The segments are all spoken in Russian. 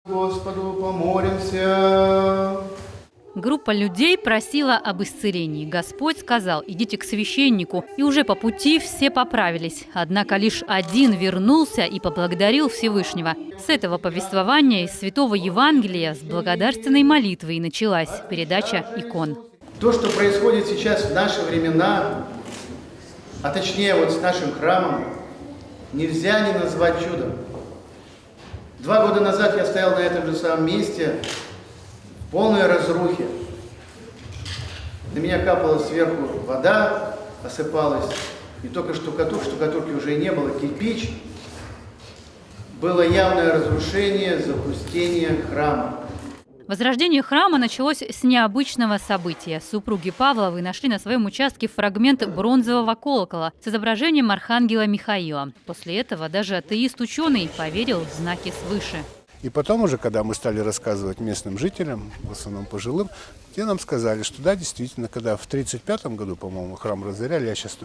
Господу помолимся. Группа людей просила об исцелении. Господь сказал: идите к священнику. И уже по пути все поправились. Однако лишь один вернулся и поблагодарил Всевышнего. С этого повествования из Святого Евангелия с благодарственной молитвы и началась передача икон. То, что происходит сейчас в наши времена, а точнее вот с нашим храмом, нельзя не назвать чудом. 2 года назад я стоял на этом же самом месте, в полной разрухе. На меня капала сверху вода, осыпалась. Не только штукатурки уже и не было, кирпич. Было явное разрушение, запустение храма. Возрождение храма началось с необычного события. Супруги Павловы нашли на своем участке фрагмент бронзового колокола с изображением архангела Михаила. После этого даже атеист-ученый поверил в знаки свыше. И потом уже, когда мы стали рассказывать местным жителям, в основном пожилым, те нам сказали, что да, действительно, когда в 1935 году, по-моему, храм разоряли, я сейчас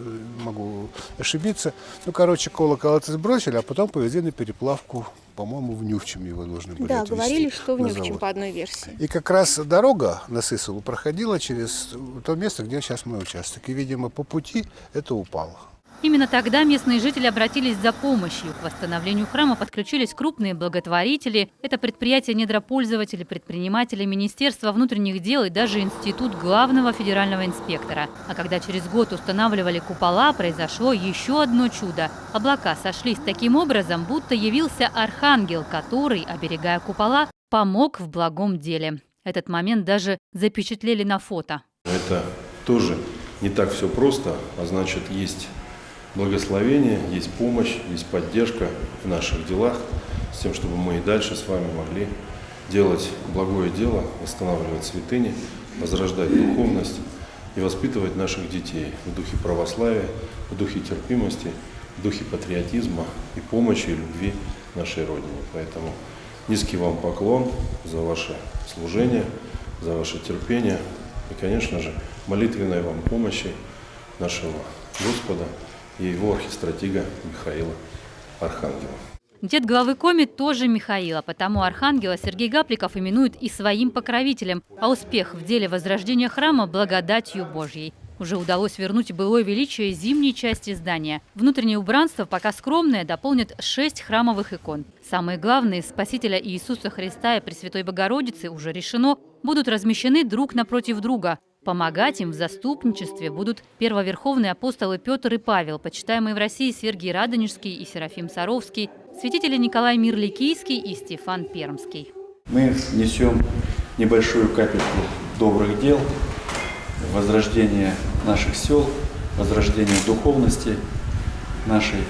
могу ошибиться, колокол это сбросили, а потом повезли на переплавку, по-моему, в Нювчем его должны были Да, отвезти. говорили, что в на Нювчем завод. по одной версии. И как раз дорога на Сысолу проходила через то место, где сейчас мой участок. И, видимо, по пути это упало. Именно тогда местные жители обратились за помощью. К восстановлению храма подключились крупные благотворители. Это предприятия недропользователи, предприниматели, Министерства внутренних дел и даже Институт главного федерального инспектора. А когда через год устанавливали купола, произошло еще одно чудо. Облака сошлись таким образом, будто явился архангел, который, оберегая купола, помог в благом деле. Этот момент даже запечатлели на фото. Это тоже не так все просто, а значит, есть благословение, есть помощь, есть поддержка в наших делах, с тем, чтобы мы и дальше с вами могли делать благое дело, восстанавливать святыни, возрождать духовность и воспитывать наших детей в духе православия, в духе терпимости, в духе патриотизма и помощи и любви нашей Родине. Поэтому низкий вам поклон за ваше служение, за ваше терпение и, конечно же, молитвенной вам помощи нашего Господа и его архистратига Михаила Архангела. Дед главы Коми тоже Михаила, потому архангела Сергей Гапликов именует и своим покровителем, а успех в деле возрождения храма – благодатью Божьей. Уже удалось вернуть былое величие зимней части здания. Внутреннее убранство, пока скромное, дополнит 6 храмовых икон. Самые главные – Спасителя Иисуса Христа и Пресвятой Богородицы, уже решено, будут размещены друг напротив друга. Помогать им в заступничестве будут первоверховные апостолы Петр и Павел, почитаемые в России Сергий Радонежский и Серафим Саровский, святители Николай Мирликийский и Стефан Пермский. Мы несем небольшую капельку добрых дел, возрождение наших сел, возрождение духовности нашей,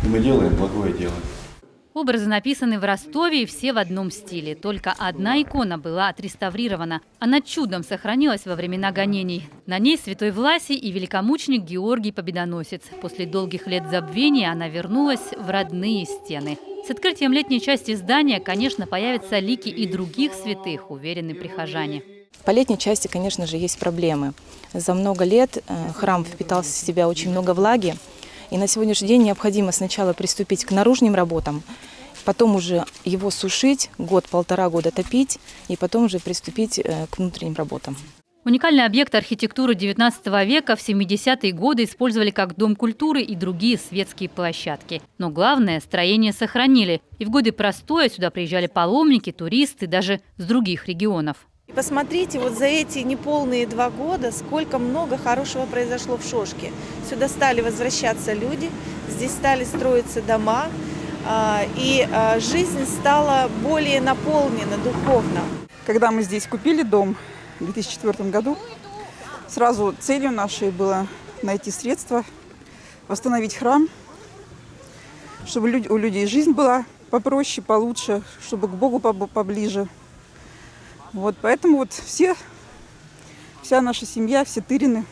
и мы делаем благое дело. Образы написаны в Ростове и все в одном стиле. Только одна икона была отреставрирована. Она чудом сохранилась во времена гонений. На ней святой Власий и великомученик Георгий Победоносец. После долгих лет забвения она вернулась в родные стены. С открытием летней части здания, конечно, появятся лики и других святых, уверены прихожане. По летней части, конечно же, есть проблемы. За много лет храм впитал в себя очень много влаги. И на сегодняшний день необходимо сначала приступить к наружным работам, потом уже его сушить, 1–1,5 года топить, и потом уже приступить к внутренним работам. Уникальный объект архитектуры XIX века в 70-е годы использовали как дом культуры и другие светские площадки. Но главное, строение сохранили. И в годы простоя сюда приезжали паломники, туристы, даже с других регионов. Посмотрите, вот за эти неполные 2 года, сколько много хорошего произошло в Шошке. Сюда стали возвращаться люди, здесь стали строиться дома, и жизнь стала более наполнена духовно. Когда мы здесь купили дом в 2004 году, сразу целью нашей было найти средства, восстановить храм, чтобы у людей жизнь была попроще, получше, чтобы к Богу поближе. Вот, поэтому вот вся наша семья, все тырины,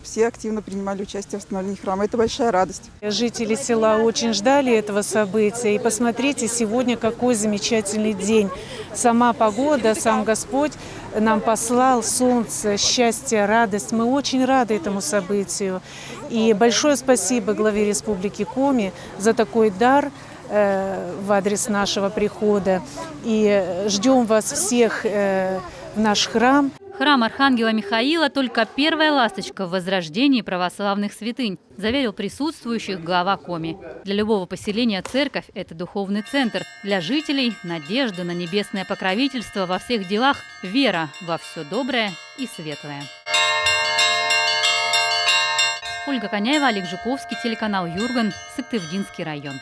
все активно принимали участие в восстановлении храма. Это большая радость. Жители села очень ждали этого события. И посмотрите, сегодня какой замечательный день. Сама погода, сам Господь нам послал солнце, счастье, радость. Мы очень рады этому событию. И большое спасибо главе Республики Коми за такой дар в адрес нашего прихода. И ждем вас всех в наш храм. Храм Архангела Михаила – только первая ласточка в возрождении православных святынь, заверил присутствующих глава Коми. Для любого поселения церковь – это духовный центр. Для жителей – надежда на небесное покровительство во всех делах, вера во все доброе и светлое. Ольга Коняева, Олег Жуковский, телеканал Юрган, Сыктывдинский район.